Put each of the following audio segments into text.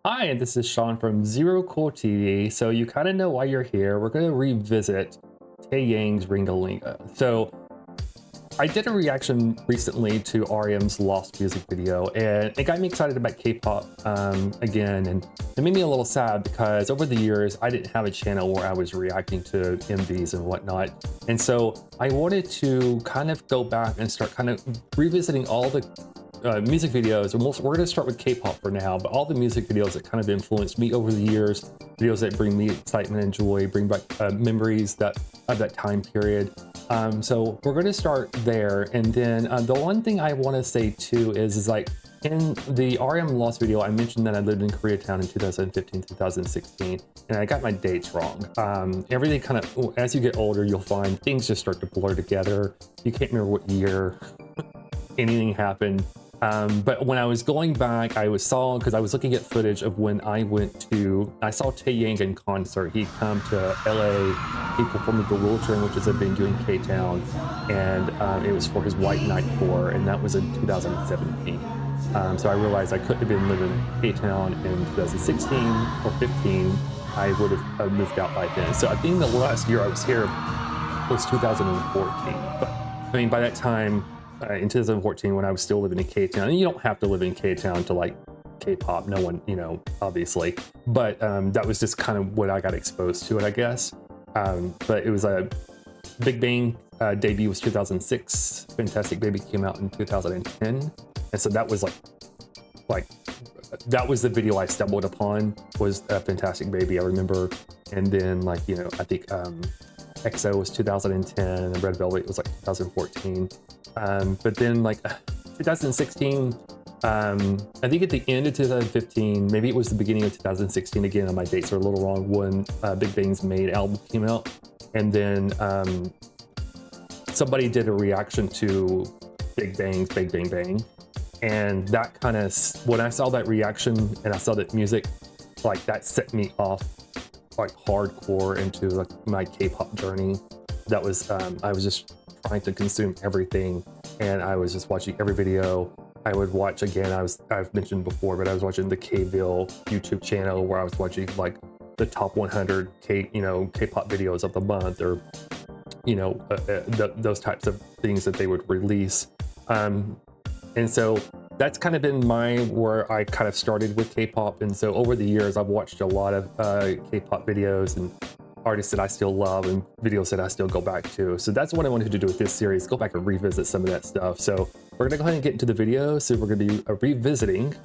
Hi, this is Sean from Zero Cool TV. So you kind of know why you're here. We're going to revisit Taeyang's Ringa Linga. So I did a reaction recently to REM's Lost music video, and it got me excited about K-pop again, and it made me a little sad because over the years I didn't have a channel where I was reacting to MVs and whatnot, and so I wanted to kind of go back and start kind of revisiting all the music videos, and we're going to start with K-pop for now, but all the music videos that kind of influenced me over the years, videos that bring me excitement and joy, bring back memories of that time period. So we're going to start there, and then the one thing I want to say too is like in the RM Lost video, I mentioned that I lived in Koreatown in 2015, 2016, and I got my dates wrong. Everything kind of, as you get older, you'll find things just start to blur together. You can't remember what year anything happened. But when I was going back, because I was looking at footage of when I saw Taeyang in concert. He'd come to LA, he performed at the Wheelchair, which is a venue in K-Town, and it was for his White Night tour, and that was in 2017. So I realized I couldn't have been living in K-Town in 2016 or 15. I would have moved out by then. So I think the last year I was here was 2014. But I mean, by that time, in 2014, when I was still living in K-Town, and you don't have to live in K-Town to like K-pop, no one, obviously, but that was just kind of what I got exposed to it, I guess. But it was a Big Bang debut was 2006, Fantastic Baby came out in 2010, and so that was like that was the video I stumbled upon, was Fantastic Baby, I remember. And then I think EXO was 2010, and Red Velvet was like 2014. But then 2016, I think at the end of 2015, maybe it was the beginning of 2016, again, my dates are a little wrong, when Big Bang's Made album came out. And then somebody did a reaction to Big Bang's Bang Bang Bang. And that kind of, when I saw that reaction and I saw that music, that set me off hardcore into my K-pop journey. That was, I was just trying to consume everything, and I was just watching every video. I would watch, again, I've mentioned before, but I was watching the Kville YouTube channel, where I was watching the top 100 K-pop videos of the month, or those types of things that they would release. And so that's kind of been where I kind of started with K-pop. And so over the years, I've watched a lot of K-pop videos and artists that I still love and videos that I still go back to. So that's what I wanted to do with this series, go back and revisit some of that stuff. So we're gonna go ahead and get into the video. So we're gonna be revisiting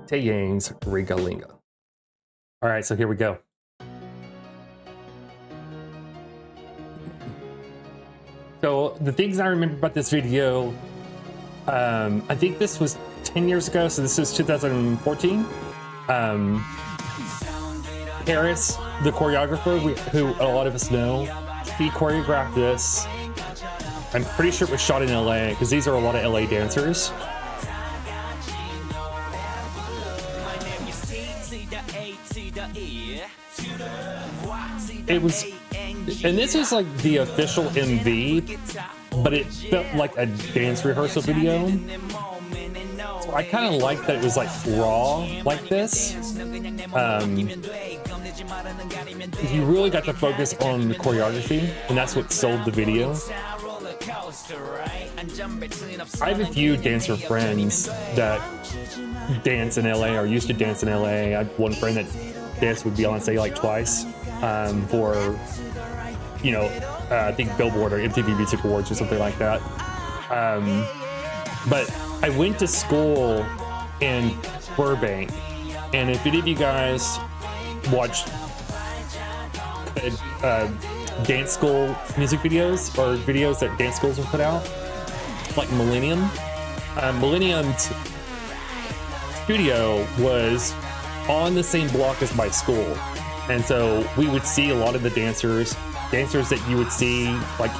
Taeyang's Ringa Linga. All right, so here we go. So the things I remember about this video, I think this was 10 years ago, so this is 2014. Paris, the choreographer, who a lot of us know, he choreographed this. I'm pretty sure it was shot in LA, because these are a lot of LA dancers. It was, and this is like the official MV, but it felt like a dance rehearsal video. So I kind of like that it was raw like this. You really got to focus on the choreography, and that's what sold the video. I have a few dancer friends that dance in LA, or used to dance in LA. I had one friend that danced with Beyonce twice for, I think Billboard or MTV Music Awards or something like that. But I went to school in Burbank, and if any of you guys watched dance school music videos, or videos that dance schools would put out, like Millennium's studio was on the same block as my school, and so we would see a lot of the dancers that you would see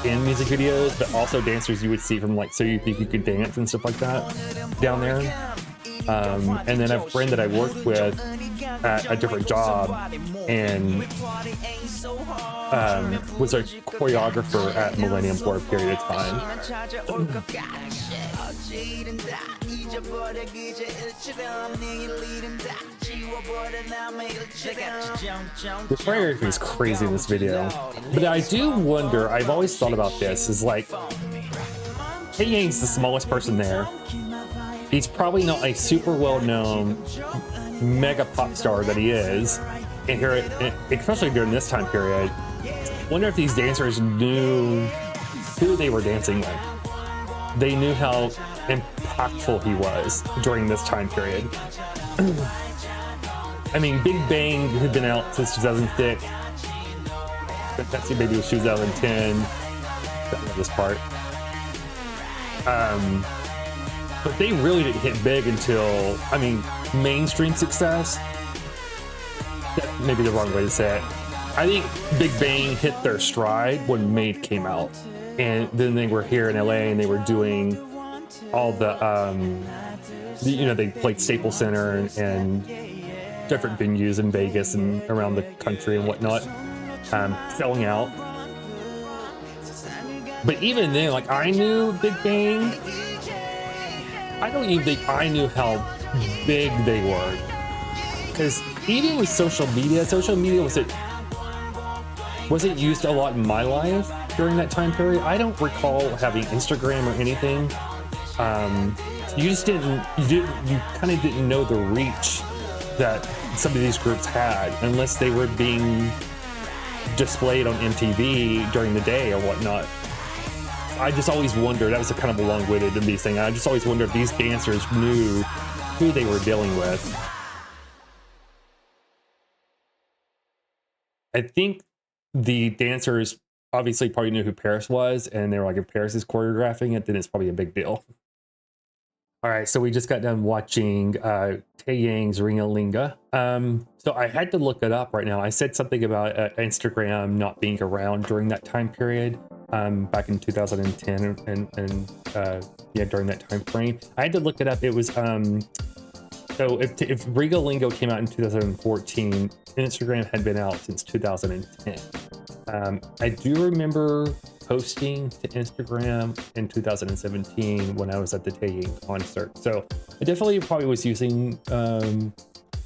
in music videos, but also dancers you would see from So You Think You Could Dance and stuff like that down there. And then a friend that I worked with at a different job, and was a choreographer at Millennium for a period of time. The choreography is crazy in this video. But I do wonder, I've always thought about this, is like, Taeyang's the smallest person there. He's probably not a super well-known mega pop star that he is. And here, especially during this time period, I wonder if these dancers knew who they were dancing with. They knew how impactful he was during this time period. I mean, Big Bang had been out since 2006. Fantastic Baby was 2010. That was this part. But they really didn't hit big until, I mean, mainstream success. That may be the wrong way to say it. I think Big Bang hit their stride when Made came out. And then they were here in LA and they were doing all the you know, they played Staples Center and different venues in Vegas and around the country and whatnot, selling out. But even then, like, I knew Big Bang. I don't even think I knew how big they were. Because even with social media wasn't used a lot in my life during that time period. I don't recall having Instagram or anything. You kind of didn't know the reach that some of these groups had unless they were being displayed on MTV during the day or whatnot. I just always wondered, that was a kind of a long-winded of these things. I just always wondered if these dancers knew who they were dealing with. I think the dancers obviously probably knew who Paris was, and they were like, if Paris is choreographing it, then it's probably a big deal. All right, so we just got done watching Taeyang's Ringa Linga. So I had to look it up right now. I said something about Instagram not being around during that time period, back in 2010 and yeah, during that time frame. I had to look it up. It was so if Ringa Linga came out in 2014, Instagram had been out since 2010. I do remember posting to Instagram in 2017 when I was at the Taeyang concert. So I definitely probably was using a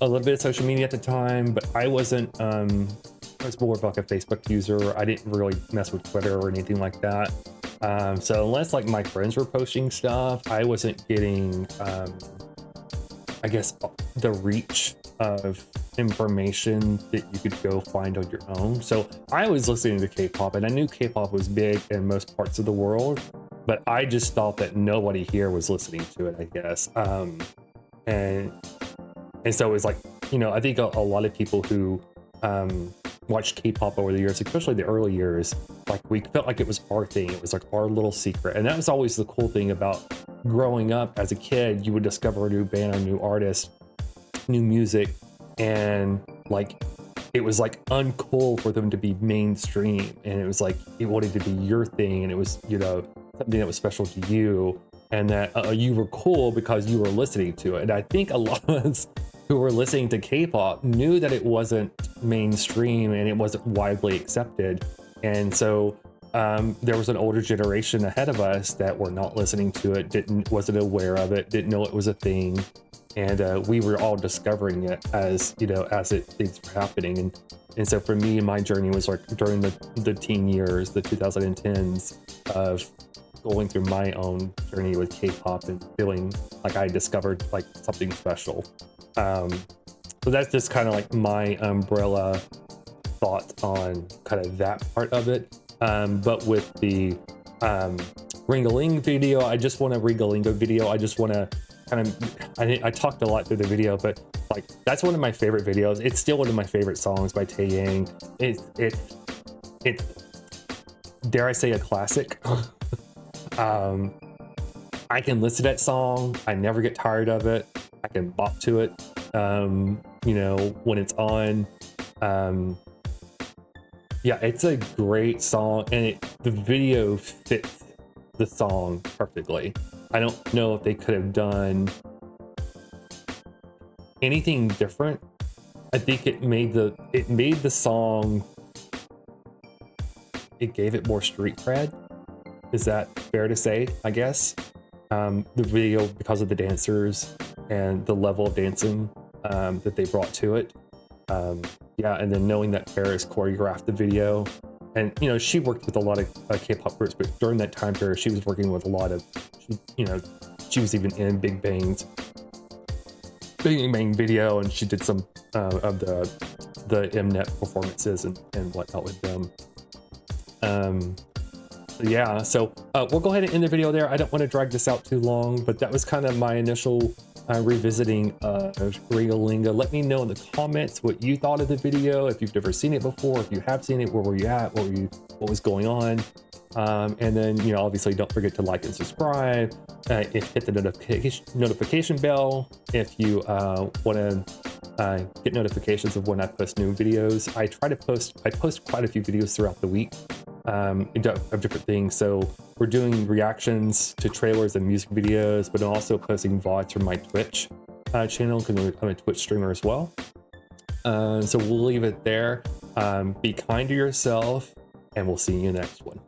little bit of social media at the time, but I wasn't, I was more of like a Facebook user. I didn't really mess with Twitter or anything like that. So unless like my friends were posting stuff, I wasn't getting, I guess, the reach of information that you could go find on your own. So I was listening to K-pop, and I knew K-pop was big in most parts of the world, but I just thought that nobody here was listening to it, I guess. And so it was like, you know, I think a lot of people who watched K-pop over the years, especially the early years, like we felt like it was our thing. It was like our little secret. And that was always the cool thing about growing up as a kid. You would discover a new band or new artist, new music, and like it was like uncool for them to be mainstream, and it was like it wanted to be your thing, and it was, you know, something that was special to you, and that you were cool because you were listening to it. And I think a lot of us who were listening to K-pop knew that it wasn't mainstream and it wasn't widely accepted, and so there was an older generation ahead of us that were not listening to it, wasn't aware of it, didn't know it was a thing. And we were all discovering it as, you know, as things were happening. And so for me, my journey was like during the teen years, the 2010s, of going through my own journey with K-pop and feeling like I discovered like something special. So that's just kind of like my umbrella thoughts on kind of that part of it. But with the Ringa Linga video, I just want to kind of, I talked a lot through the video, but like that's one of my favorite videos. It's still one of my favorite songs by Taeyang. It's dare I say, a classic. I can listen to that song. I never get tired of it. I can bop to it, you know, when it's on. Yeah, it's a great song, and the video fits the song perfectly. I don't know if they could have done anything different. I think it made the song, it gave it more street cred. Is that fair to say, I guess? the video because of the dancers and the level of dancing that they brought to it. Yeah, and then knowing that Paris choreographed the video, and you know, she worked with a lot of K-pop groups, but during that time period, she was working with a lot of, you know, she was even in Big Bang video, and she did some of the Mnet performances and whatnot with them. Yeah, so we'll go ahead and end the video there. I don't want to drag this out too long, but that was kind of my initial revisiting Ringa Linga. Let me know in the comments what you thought of the video, if you've never seen it before, if you have seen it, where were you at, what was going on, and then, you know, obviously don't forget to like and subscribe, hit the notification bell if you want to get notifications of when I post new videos. I post quite a few videos throughout the week of different things. So we're doing reactions to trailers and music videos, but I'm also posting VODs from my Twitch channel because I'm a Twitch streamer as well. So we'll leave it there. Be kind to yourself, and we'll see you in the next one.